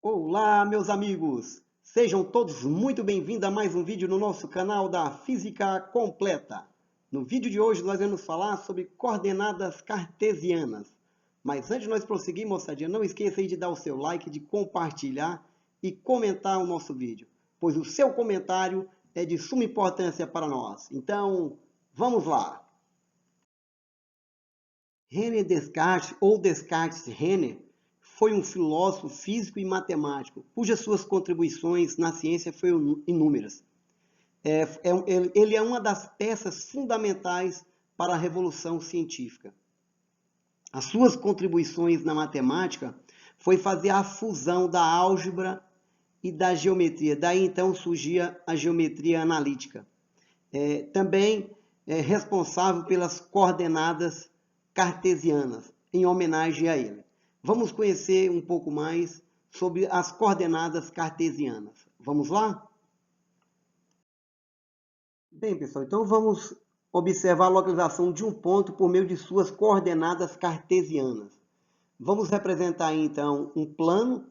Olá, meus amigos! Sejam todos muito bem-vindos a mais um vídeo no nosso canal da Física Completa. No vídeo de hoje nós vamos falar sobre coordenadas cartesianas. Mas antes de nós prosseguir, moçadinha, não esqueça aí de dar o seu like, de compartilhar e comentar o nosso vídeo, pois o seu comentário é de suma importância para nós. Então, vamos lá! René Descartes, ou Descartes-René, foi um filósofo, físico e matemático, cujas suas contribuições na ciência foram inúmeras. Ele é uma das peças fundamentais para a revolução científica. As suas contribuições na matemática foi fazer a fusão da álgebra e da geometria. Daí então surgia a geometria analítica. Também é responsável pelas coordenadas cartesianas, em homenagem a ele. Vamos conhecer um pouco mais sobre as coordenadas cartesianas. Vamos lá? Bem, pessoal, então vamos observar a localização de um ponto por meio de suas coordenadas cartesianas. Vamos representar então um plano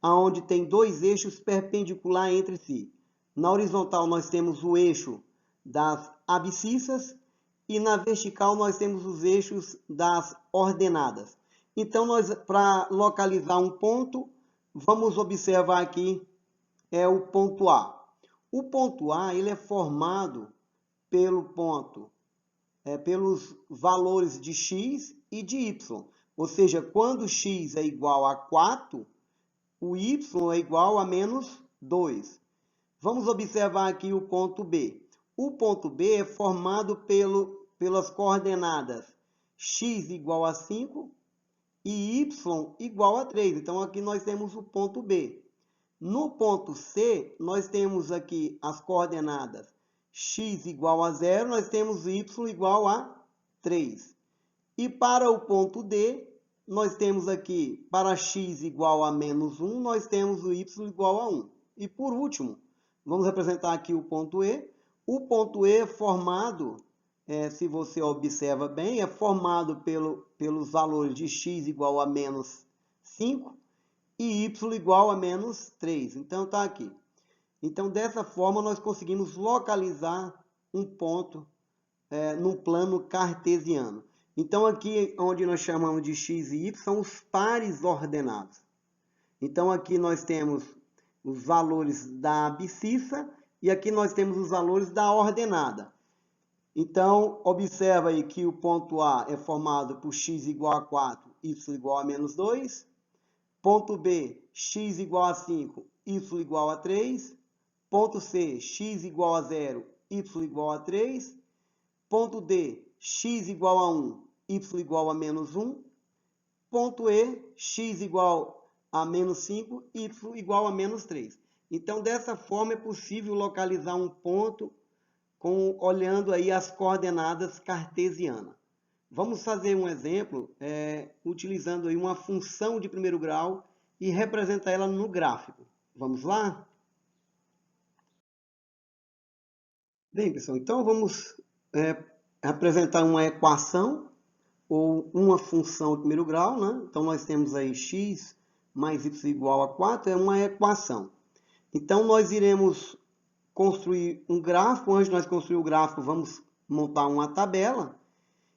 onde tem dois eixos perpendiculares entre si. Na horizontal nós temos o eixo das abscissas e na vertical nós temos os eixos das ordenadas. Então, para localizar um ponto, vamos observar aqui o ponto A. O ponto A ele é formado pelos valores de x e de y. Ou seja, quando x é igual a 4, o y é igual a menos 2. Vamos observar aqui o ponto B. O ponto B é formado pelas coordenadas x igual a 5 e y igual a 3. Então, aqui nós temos o ponto B. No ponto C, nós temos aqui as coordenadas x igual a 0, nós temos y igual a 3. E para o ponto D, nós temos aqui, para x igual a menos 1, nós temos o y igual a 1. E por último, vamos representar aqui o ponto E. O ponto E é formado, se você observa bem, é formado pelos valores de x igual a menos 5 e y igual a menos 3. Então, está aqui. Então, dessa forma, nós conseguimos localizar um ponto num plano cartesiano. Então, aqui onde nós chamamos de x e y são os pares ordenados. Então, aqui nós temos os valores da abscissa e aqui nós temos os valores da ordenada. Então, observa aí que o ponto A é formado por x igual a 4, y igual a menos 2. Ponto B, x igual a 5, y igual a 3. Ponto C, x igual a 0, y igual a 3. Ponto D, x igual a 1, y igual a menos 1. Ponto E, x igual a menos 5, y igual a menos 3. Então, dessa forma, é possível localizar um ponto olhando aí as coordenadas cartesianas. Vamos fazer um exemplo utilizando aí uma função de primeiro grau e representar ela no gráfico. Vamos lá? Bem, pessoal, então vamos apresentar uma equação ou uma função de primeiro grau, né? Então, nós temos aí x mais y igual a 4, é uma equação. Então, nós iremos construir um gráfico. Antes de nós construir o gráfico, vamos montar uma tabela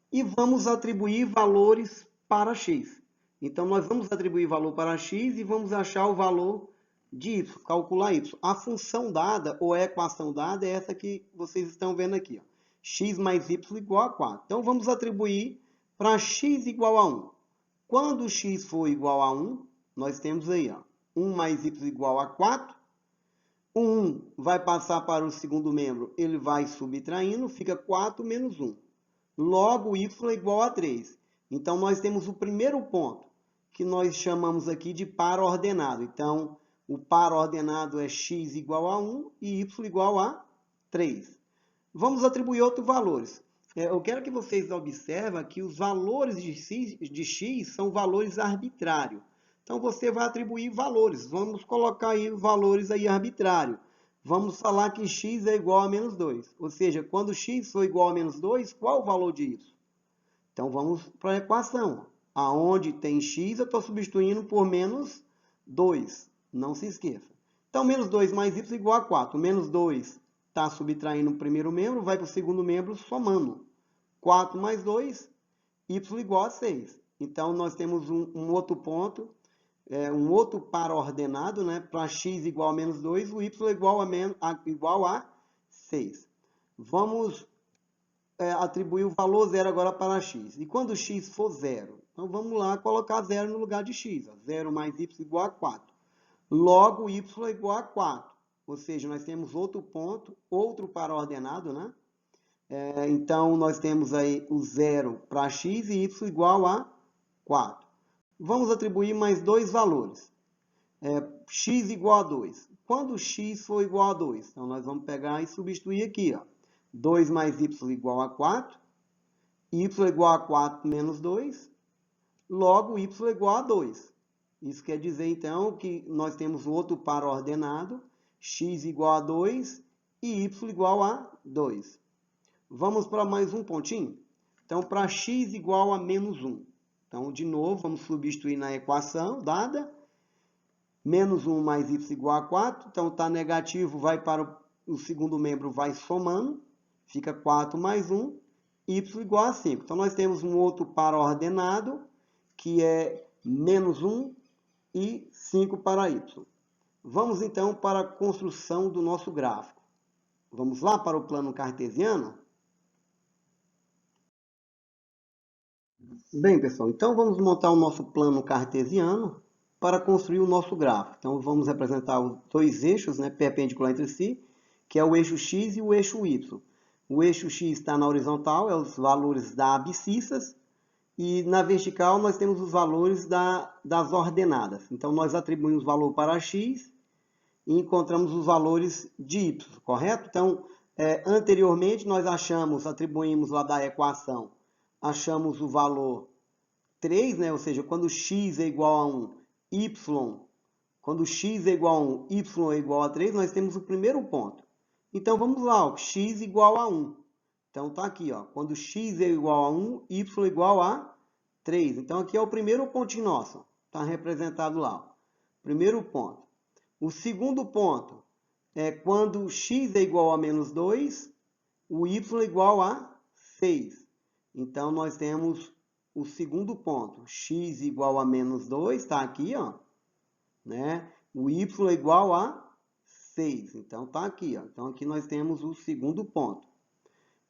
e vamos atribuir valores para x. Então, nós vamos atribuir valor para x e vamos achar o valor de y, calcular y. A função dada, ou a equação dada, é essa que vocês estão vendo aqui. Ó. X mais y igual a 4. Então, vamos atribuir para x igual a 1. Quando x for igual a 1, nós temos aí, ó, 1 mais y igual a 4. O 1 vai passar para o segundo membro, ele vai subtraindo, fica 4 menos 1. Logo, y é igual a 3. Então, nós temos o primeiro ponto, que nós chamamos aqui de par ordenado. Então, o par ordenado é x igual a 1 e y igual a 3. Vamos atribuir outros valores. Eu quero que vocês observem que os valores de x são valores arbitrários. Então, você vai atribuir valores. Vamos colocar aí valores aí arbitrários. Vamos falar que x é igual a menos 2. Ou seja, quando x for igual a menos 2, qual o valor de y? Então, vamos para a equação. Aonde tem x, eu estou substituindo por menos 2. Não se esqueça. Então, menos 2 mais y igual a 4. O menos 2 está subtraindo o primeiro membro, vai para o segundo membro somando. 4 mais 2, y igual a 6. Então, nós temos um outro ponto, um outro par ordenado, né? Para x igual a menos 2, o y igual a 6. Vamos atribuir o valor zero agora para x. E quando x for zero? Então, vamos lá colocar zero no lugar de x. 0 mais y igual a 4. Logo, y é igual a 4. Ou seja, nós temos outro ponto, outro par ordenado, né? Então, nós temos aí o zero para x e y igual a 4. Vamos atribuir mais dois valores. X igual a 2. Quando x for igual a 2? Então, nós vamos pegar e substituir aqui. Ó. 2 mais y igual a 4. Y igual a 4 menos 2. Logo, y igual a 2. Isso quer dizer, então, que nós temos outro par ordenado. X igual a 2 e y igual a 2. Vamos para mais um pontinho? Então, para x igual a menos 1. Então, de novo, vamos substituir na equação dada. Menos 1 mais y igual a 4. Então, está negativo, vai para o segundo membro, vai somando. Fica 4 mais 1, y igual a 5. Então, nós temos um outro par ordenado, que é menos 1 e 5 para y. Vamos, então, para a construção do nosso gráfico. Vamos lá para o plano cartesiano? Bem, pessoal, então vamos montar o nosso plano cartesiano para construir o nosso gráfico. Então, vamos representar os dois eixos, né, perpendiculares entre si, que é o eixo x e o eixo y. O eixo x está na horizontal, é os valores das abscissas, e na vertical nós temos os valores das ordenadas. Então, nós atribuímos o valor para x e encontramos os valores de y, correto? Então, anteriormente nós atribuímos lá da equação, achamos o valor 3, né? Ou seja, quando x é igual a 1, quando x é igual a 1, y é igual a 3, nós temos o primeiro ponto. Então, vamos lá, ó, x igual a 1. Então, está aqui, ó, quando x é igual a 1, y é igual a 3. Então, aqui é o primeiro pontinho nosso. Está representado lá. Ó. Primeiro ponto. O segundo ponto é quando x é igual a menos 2, o y é igual a 6. Então, nós temos o segundo ponto. X igual a menos 2, está aqui, ó. Né? O y é igual a 6. Então, está aqui. Ó. Então, aqui nós temos o segundo ponto.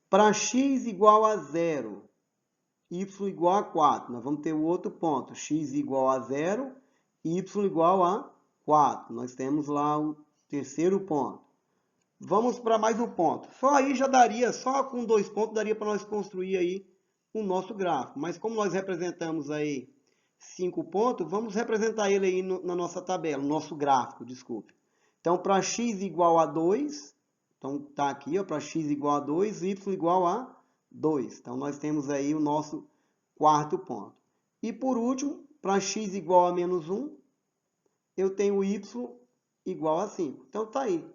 Para x igual a 0, y igual a 4, nós vamos ter o outro ponto. X igual a 0, y igual a 4. Nós temos lá o terceiro ponto. Vamos para mais um ponto. Só aí já daria, só com 2 pontos, daria para nós construir aí o nosso gráfico. Mas como nós representamos aí 5 pontos, vamos representar ele aí na nossa tabela, no nosso gráfico, desculpe. Então, para x igual a 2, então está aqui, para x igual a 2, y igual a 2. Então, nós temos aí o nosso quarto ponto. E por último, para x igual a menos 1, eu tenho y igual a 5. Então, está aí.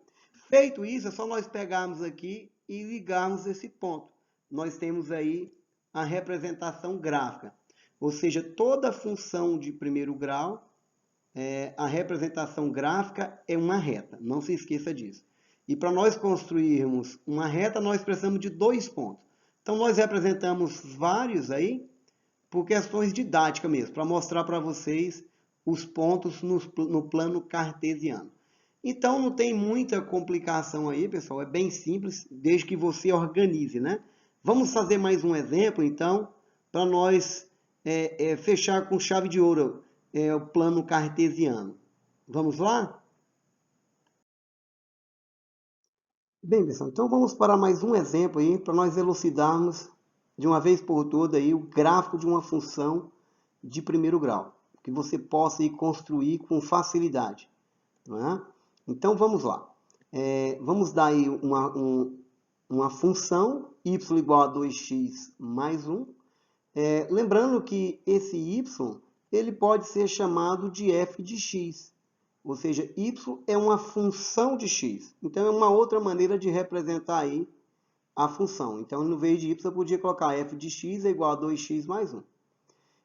Feito isso, é só nós pegarmos aqui e ligarmos esse ponto. Nós temos aí a representação gráfica. Ou seja, toda função de primeiro grau, a representação gráfica é uma reta. Não se esqueça disso. E para nós construirmos uma reta, nós precisamos de 2 pontos. Então, nós representamos vários aí por questões didáticas mesmo, para mostrar para vocês os pontos no plano cartesiano. Então, não tem muita complicação aí, pessoal. É bem simples, desde que você organize, né? Vamos fazer mais um exemplo, então, para nós fechar com chave de ouro o plano cartesiano. Vamos lá? Bem, pessoal, então vamos para mais um exemplo aí, para nós elucidarmos de uma vez por toda aí o gráfico de uma função de primeiro grau, que você possa ir construir com facilidade. Não é? Então, vamos lá. Vamos dar aí uma função y igual a 2x mais 1. Lembrando que esse y ele pode ser chamado de f de x. Ou seja, y é uma função de x. Então, é uma outra maneira de representar aí a função. Então, no vez de y, eu podia colocar f de x é igual a 2x mais 1.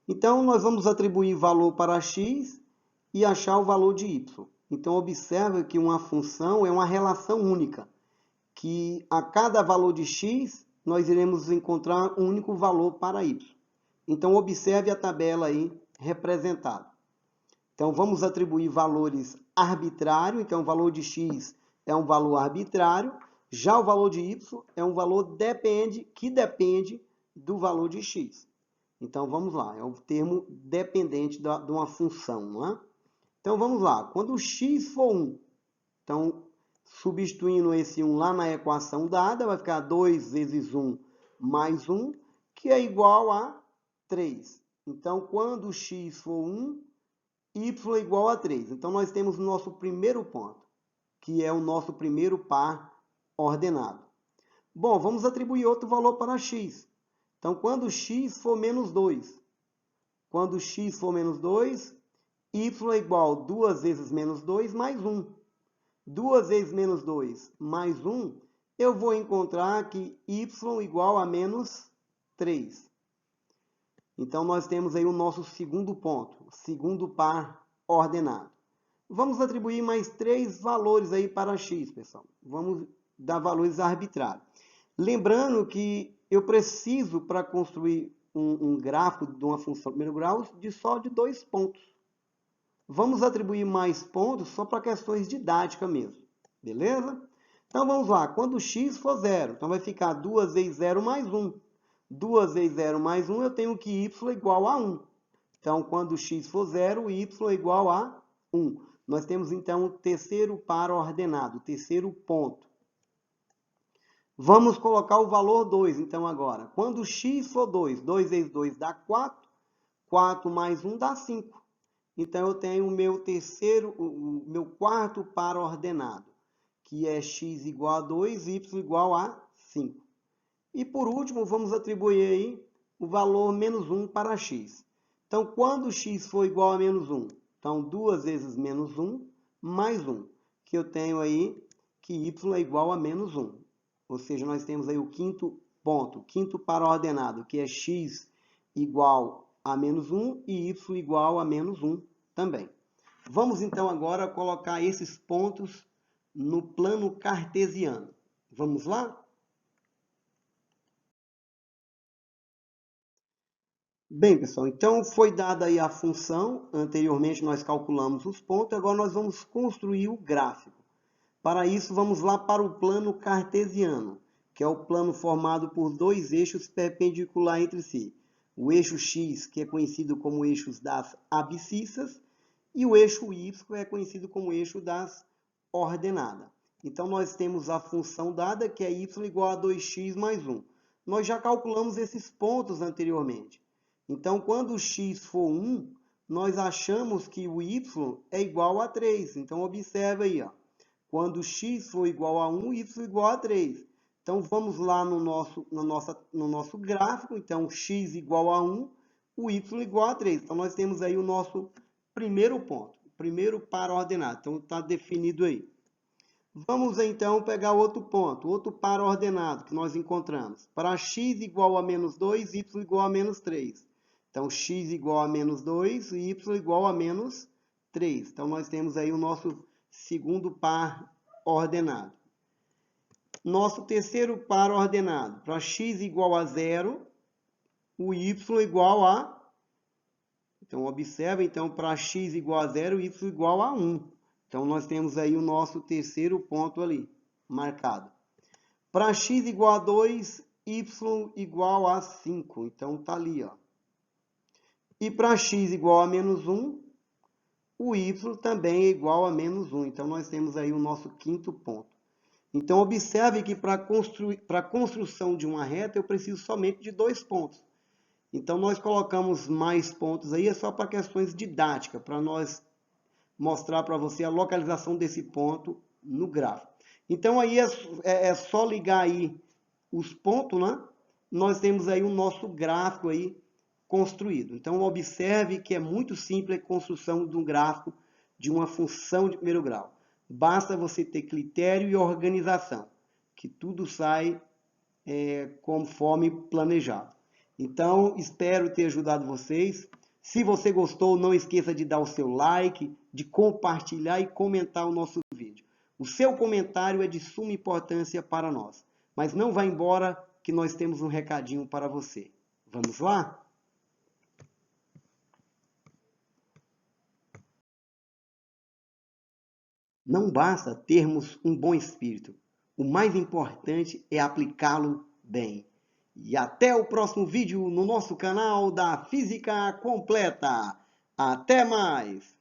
Então, nós vamos atribuir valor para x e achar o valor de y. Então, observa que uma função é uma relação única, que a cada valor de x, nós iremos encontrar um único valor para y. Então, observe a tabela aí representada. Então, vamos atribuir valores arbitrários. Então, o valor de x é um valor arbitrário. Já o valor de y é um valor que depende do valor de x. Então, vamos lá. É o termo dependente de uma função, não é? Então, vamos lá. Quando o x for 1, então, substituindo esse 1 lá na equação dada, vai ficar 2 vezes 1 mais 1, que é igual a 3. Então, quando x for 1, y é igual a 3. Então, nós temos o nosso primeiro ponto, que é o nosso primeiro par ordenado. Bom, vamos atribuir outro valor para x. Então, quando x for menos 2, quando x for menos 2, y é igual a 2 vezes menos 2 mais 1. 2 vezes menos 2 mais 1, eu vou encontrar que y igual a menos 3. Então, nós temos aí o nosso segundo ponto, segundo par ordenado. Vamos atribuir mais 3 valores aí para x, pessoal. Vamos dar valores arbitrários. Lembrando que eu preciso, para construir um gráfico de uma função de primeiro grau, só de 2 pontos. Vamos atribuir mais pontos só para questões didáticas mesmo. Beleza? Então, vamos lá. Quando x for 0, então vai ficar 2 vezes 0 mais 1. 2 vezes 0 mais 1, eu tenho que y é igual a 1. Então, quando x for 0, y é igual a 1. Nós temos, então, o terceiro par ordenado, o terceiro ponto. Vamos colocar o valor 2, então, agora. Quando x for 2, 2 vezes 2 dá 4. 4 mais 1 dá 5. Então, eu tenho o meu quarto par ordenado, que é x igual a 2, y igual a 5. E, por último, vamos atribuir aí o valor menos 1 para x. Então, quando x for igual a menos 1, então, 2 vezes menos 1 mais 1, que eu tenho aí que y é igual a menos 1. Ou seja, nós temos aí o quinto ponto, quinto par ordenado, que é x igual a menos 1 e y igual a menos 1 também. Vamos, então, agora colocar esses pontos no plano cartesiano. Vamos lá? Bem, pessoal, então foi dada aí a função. Anteriormente nós calculamos os pontos, agora nós vamos construir o gráfico. Para isso, vamos lá para o plano cartesiano, que é o plano formado por dois eixos perpendiculares entre si. O eixo x, que é conhecido como eixo das abscissas, e o eixo y, que é conhecido como eixo das ordenadas. Então, nós temos a função dada, que é y igual a 2x mais 1. Nós já calculamos esses pontos anteriormente. Então, quando o x for 1, nós achamos que o y é igual a 3. Então, observe aí, ó. Quando x for igual a 1, y igual a 3. Então, vamos lá no nosso gráfico. Então, x igual a 1, o y igual a 3. Então, nós temos aí o nosso primeiro ponto, o primeiro par ordenado. Então, está definido aí. Vamos, então, pegar outro ponto, outro par ordenado que nós encontramos. Para x igual a menos 2, y igual a menos 3. Então, x igual a menos 2 e y igual a menos 3. Então, nós temos aí o nosso segundo par ordenado. Nosso terceiro par ordenado. Para x igual a 0, o y igual a... Então, observe, então, para x igual a 0, y igual a 1. Então, nós temos aí o nosso terceiro ponto ali, marcado. Para x igual a 2, y igual a 5. Então, está ali, ó. E para x igual a menos 1, o y também é igual a menos 1. Então, nós temos aí o nosso quinto ponto. Então, observe que para a construção de uma reta, eu preciso somente de 2 pontos. Então, nós colocamos mais pontos aí, é só para questões didáticas, para nós mostrar para você a localização desse ponto no gráfico. Então, aí é só ligar aí os pontos, né? Nós temos aí o nosso gráfico aí construído. Então, observe que é muito simples a construção de um gráfico de uma função de primeiro grau. Basta você ter critério e organização, que tudo sai conforme planejado. Então, espero ter ajudado vocês. Se você gostou, não esqueça de dar o seu like, de compartilhar e comentar o nosso vídeo. O seu comentário é de suma importância para nós. Mas não vá embora que nós temos um recadinho para você. Vamos lá? Não basta termos um bom espírito. O mais importante é aplicá-lo bem. E até o próximo vídeo no nosso canal da Física Completa. Até mais!